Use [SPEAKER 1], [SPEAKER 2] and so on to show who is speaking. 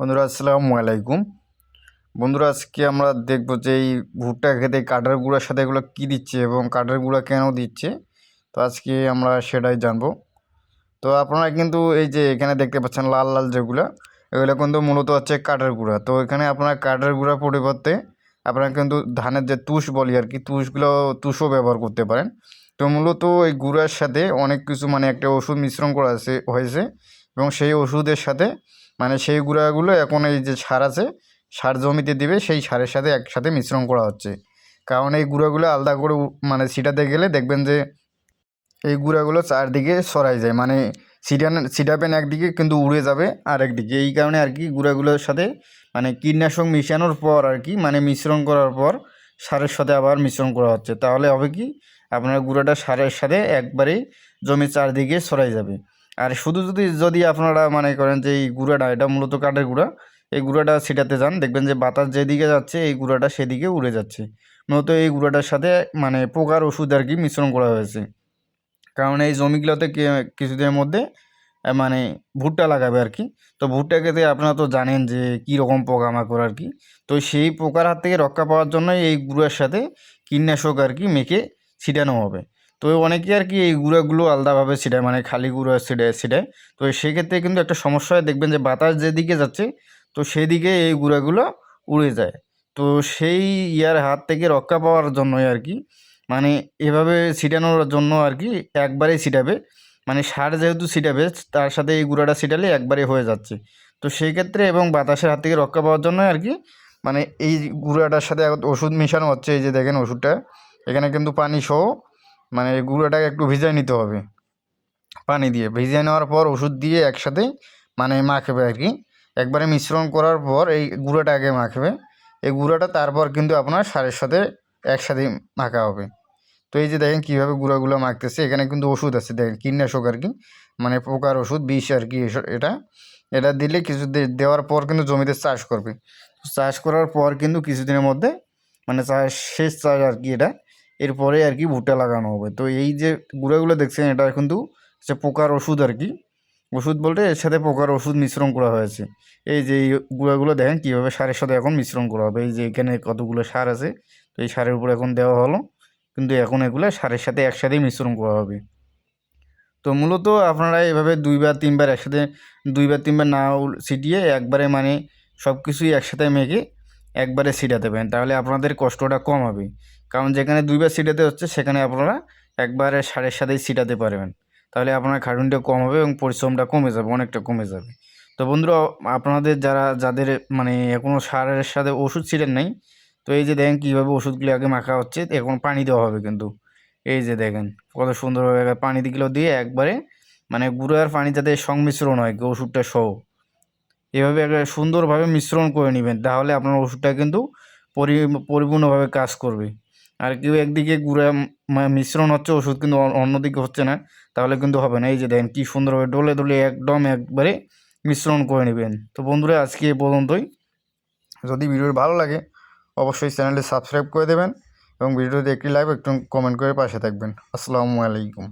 [SPEAKER 1] বন্ধুরা আসসালামু আলাইকুম। বন্ধুরা আজকে আমরা দেখব যে এই ভুট্টা খেতে কাঠের গুঁড়ার সাথে এগুলো কী দিচ্ছে এবং কাঠের গুঁড়া কেন দিচ্ছে। তো আজকে আমরা সেটাই জানবো। তো আপনারা কিন্তু এই যে এখানে দেখতে পাচ্ছেন লাল লাল যেগুলো, এগুলো কিন্তু মূলত হচ্ছে কাঠের গুঁড়া। তো এখানে আপনারা কাঠের গুঁড়ার পরিবর্তে আপনারা কিন্তু ধানের যে তুষ বলি আর কি, তুষও ব্যবহার করতে পারেন। তো মূলত এই গুঁড়ার সাথে অনেক কিছু একটা ওষুধ মিশ্রণ করা হয়েছে এবং সেই ওষুধের সাথে সেই গুঁড়াগুলো এখন এই যে সার আছে, সার জমিতে দিবে, সেই সারের সাথে একসাথে মিশ্রণ করা হচ্ছে। কারণ এই গুঁড়াগুলো আলাদা করে ছিটাতে গেলে দেখবেন যে এই গুঁড়াগুলো চারদিকে ছড়াই যায়, ছিটাবেন একদিকে কিন্তু উড়ে যাবে আরেকদিকে। এই কারণে আর কি গুঁড়াগুলোর সাথে কীটনাশক মিশানোর পর আর কি মিশ্রণ করার পর সারের সাথে আবার মিশ্রণ করা হচ্ছে। তাহলে হবে কি, আপনার গুঁড়াটা সারের সাথে একবারেই জমির চারদিকে ছড়াই যাবে। আর শুধু যদি আপনারা মনে করেন যে এই গুঁড়াটা, এটা মূলত কাঠের গুঁড়া, এই গুঁড়াটা ছিটাতে যান, দেখবেন যে বাতাস যেদিকে যাচ্ছে এই গুঁড়াটা সেদিকে উড়ে যাচ্ছে। মূলত এই গুঁড়াটার সাথে পোকার ওষুধ আর কি মিশ্রণ করা হয়েছে। কারণ এই জমিগুলোতে কিছুদিনের মধ্যে মানে ভুট্টা লাগাবে আর কি। তো ভুট্টা খেতে আপনারা তো জানেন যে কী রকম পোকামাকড় আর কি। তো সেই পোকার হাত থেকে রক্ষা পাওয়ার জন্য এই গুঁড়ার সাথে কীটনাশক আর কি মেখে ছিটানো হবে। তো অনেকে আর কি এই গুঁড়াগুলো আলাদাভাবে ছিটায়, খালি গুঁড়া ছিটায়। তো সেক্ষেত্রে কিন্তু একটা সমস্যা হয়, দেখবেন যে বাতাস যেদিকে যাচ্ছে তো সেদিকে এই গুঁড়াগুলো উড়ে যায়। তো সেই ইয়ার হাত থেকে রক্ষা পাওয়ার জন্যই আর কি এভাবে ছিটানোর জন্য আর কি একবারেই ছিটাবে। সার যেহেতু ছিটাবে তার সাথে এই গুঁড়াটা ছিটালে একবারে হয়ে যাচ্ছে। তো সেই ক্ষেত্রে এবং বাতাসের হাত থেকে রক্ষা পাওয়ার জন্য আর কি এই গুঁড়াটার সাথে ওষুধ মেশানো হচ্ছে। এই যে দেখেন ওষুধটা, এখানে কিন্তু পানি সহ এই গুঁড়াটাকে একটু ভিজায় নিতে হবে। পানি দিয়ে ভিজিয়ে নেওয়ার পর ওষুধ দিয়ে একসাথে মাখবে আর কি। একবারে মিশ্রণ করার পর এই গুঁড়োটা আগে মাখবে। এই গুঁড়োটা তারপর কিন্তু আপনার সারের সাথে একসাথে মাখা হবে। তো এই যে দেখেন কীভাবে গুঁড়াগুলো মাখতেছে, এখানে কিন্তু ওষুধ আছে, দেখেন কীটনাশক আর কি, পোকার ওষুধ, বিষ আর কি। এটা এটা দিলে দেওয়ার পর কিন্তু জমিতে চাষ করবে। চাষ করার পর কিন্তু কিছুদিনের মধ্যে শেষ চাষ আর কি এটা, এরপরে আর কি ভুট্টা লাগানো হবে। তো এই যে গুঁড়াগুলো দেখছেন, এটা কিন্তু হচ্ছে পোকার ওষুধ আর কি। ওষুধ বলতে এর সাথে পোকার ওষুধ মিশ্রণ করা হয়েছে। এই যে এই গুঁড়াগুলো দেখেন কীভাবে সারের সাথে এখন মিশ্রণ করা হবে। এই যে এখানে কতগুলো সার আছে, তো এই সারের উপর এখন দেওয়া হলো, কিন্তু এখন এগুলো সারের সাথে একসাথেই মিশ্রণ করা হবে। তো মূলত আপনারা এভাবে দুইবার তিনবার একসাথে, দুইবার তিনবার না ছিটিয়ে একবারে সব কিছুই একসাথে মেখে একবারে ছিটাতে পারেন, তাহলে আপনাদের কষ্টটা কম হবে। কারণ যেখানে দুইবার ছিটাতে হচ্ছে সেখানে আপনারা একবারে সারের সাথেই ছিটাতে পারবেন। তাহলে আপনার খাটুনিটা কম হবে এবং পরিশ্রমটা কমে যাবে, অনেকটা কমে যাবে। তো বন্ধুরা, আপনাদের যাদের এখনও সারের সাথে ওষুধ ছিটেন নাই, তো এই যে দেখেন কীভাবে ওষুধগুলি আগে মাখা হচ্ছে, এখন পানি দেওয়া হবে কিন্তু। এই যে দেখেন কত সুন্দরভাবে পানি দিগুলো দিয়ে একবারে গুঁড়ার পানি যাতে সংমিশ্রণ হয় ওষুধটা সহ, এভাবে একটা সুন্দরভাবে মিশ্রণ করে নেবেন, তাহলে আপনার ওষুধটা কিন্তু পরিপূর্ণভাবে কাজ করবে। আর কেউ একদিকে গুঁড়া মিশ্রণ হচ্ছে ওষুধ, কিন্তু অন্যদিকে হচ্ছে না, তাহলে কিন্তু হবে না। এই যে দেখেন কী সুন্দরভাবে ডলে ডলে একদম একবারে মিশ্রণ করে নেবেন। তো বন্ধুরা, আজকে এ পর্যন্তই। যদি ভিডিওটি ভালো লাগে অবশ্যই চ্যানেলটি সাবস্ক্রাইব করে দেবেন এবং ভিডিওতে একটি লাইক, একটু কমেন্ট করে পাশে থাকবেন। আসসালামু আলাইকুম।